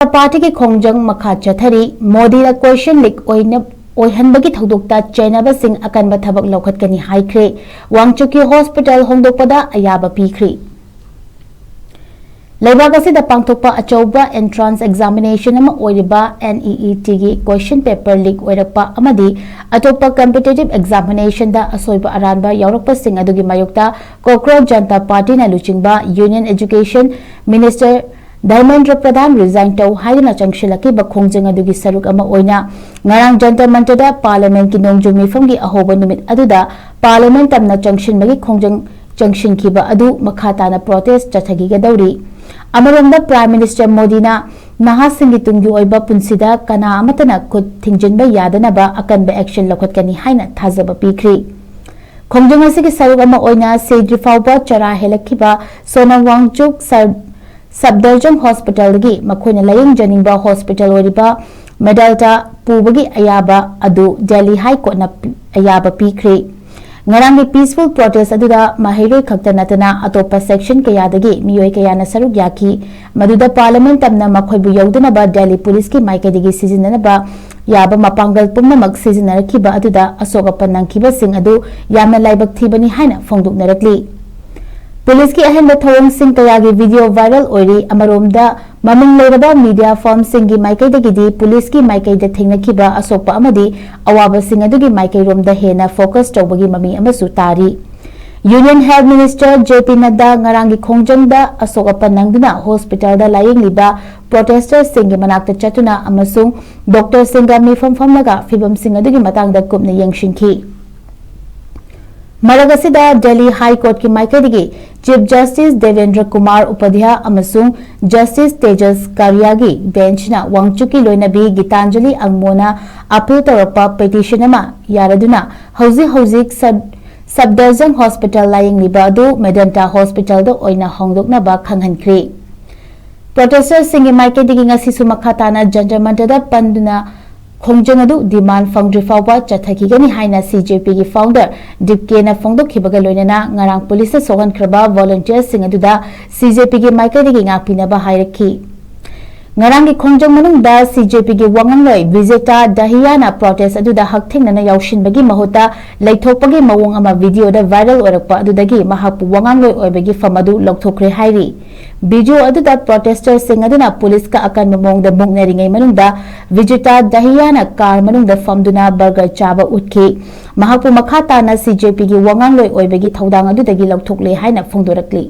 party के खोंगजंग मखा चथरी मोदी ला क्वेश्चन लीक ओइहनबगी थौदोकता चेन्नबा सिंह अकनबा थबक लौखटकनी हाइख्रे वांगचुक हॉस्पिटल होंगदोकपदा अयाबा पीख्रे लेबाग असिदा पांगथोकपा अचौबा एंट्रांस एग्जामिनेशन अमा ओइरिबा NEET गी क्वेश्चन पेपर लीक ओइरकपा अमदी अतोपा कॉम्पिटिटिव एग्जामिनेशन दा असोइबा अरानबा यावरकपा सिंह अदुगी मायोक्ता कॉकरोच जनता पार्टी ना लुचिंगबा union education minister Dharmendra Pradhan resign तौ हाइना चंगशिलकी खोंगजंग अदुगी सरुक अमा ओइना ngarang जंतर मंतरदा पार्लियामेंट की नोंगजु मिफम की अहोबा निमित अदुदा पार्लियामेंट तमना चंगशिनबगी खोंगजंग चंगशिनखिबा अदु मखाताना प्रोटेस्ट चथगिगदौरी अमरोंदा प्राइम मिनिस्टर मोदीना नहासिंगी तुंगी ओइबा पुंसिदा कना अमतना खुद थिंजिनबा यादनबा अकनबा एक्शन लौखटकनी हाइना थाजबा पीख्री खोंगजंग असिगी सरुक अमा ओइना सेद्रि फाउबा चरा हेलखिबा सोना वांगचुक सबदर्जन हॉस्पिटल की मखोइना लायंग जनिंगबा हॉस्पिटल ओरिबा मेडल्टा पुबगी अयाबा अदु दिल्ली हाई कोर्ट ना अयाबा पीख्रे ngarang peaceful protest aduda mahairoi khakta natana atopa section kayadagi miyoi kayana saruk yaki maduda parliament tamna makhoibu yauduna ba Delhi police ki maikadigi seasonana ba yaba mapangal pumna mak seasonaraki ba aduda asoka panangkiba sing adu yamna laibak thibani haina phongduknarakli police की अहम थौरंग सिंह कयागी video viral ओरी अमरोमदा ममिंग लेरबा media form Singh की माइकैदगी पुलिस की माइकैद थेंगनखिबा अशोकपा अमदी अवाबा सिंह अदुगी माइकैरोमदा हेना फोकस तौबगी ममी अमसु तारी union health minister JP Nadda ngaranggi खोंगजंगदा अशोकपा नंगदुना हॉस्पिटल दा लायंगलिबा प्रोटेस्टर सिंह की मनाक्ता चतुना अमसुंग डॉक्टर सिंह गा मिफम फमलगा फिबम सिंह अदुगी मतंगदा कुपना यंगशिनखि मरगसिदा दिल्ली हाई कोर्ट की माइकैदगी चीफ जस्टिस देवेंद्र कुमार उपाध्याय अमसुंग जस्टिस तेजस कारियागी बेंचना वांगचुकी लोइनबी गीतांजलि अंगमोना अपील तौरपा पिटिशन अमा यारदुना हौजिक सबदर्जन हॉस्पिटल लायंगलिबा अदु मेडेंटा हॉस्पिटल दो ओइना होंगदोकनाबा खंगहनख्रे प्रोटेस्टर सिंह माइकैदगी ngasi सुमखाताना जंतर मंतरदा पंदुना खोंगजंग अदु डिमांड फंगद्रि फाउबा चथखिगनी हाइना CJP की फाउंडर डिपकेना फोंगदोखिबगा लोइनना ngarang पुलिस सोहनख्रबा वॉलंटियर सिंह अदुदा CJP की माइकैदगी ngakपिनबा हाइरखि ngarang की खोंगजंग मनुंगदा CJP की वांगंगलोय विजेता दहियाना प्रोटेस्ट अदुदा हकथेंगना यावशिनबगी महोता लैथोपगी मवोंग अमा वीडियो दा वायरल ओरकपा अदुदगी महापु वांगंगलोय ओइबगी फमदु लौथोखरे हाइरि वीडियो अदुदा प्रोटेस्टर सिंह अदुना पुलिस का अकन मोंगदा मुंगनेरिंगै मनुंगदा विजेता दहियाना कार मनुंगदा फमदुना बर्गर चाबा उठखि महापु मखाताना CJP की वांगंगलोय ओइबगी थौदांग अदुदगी लौथोखले हाइना फोंदोरकली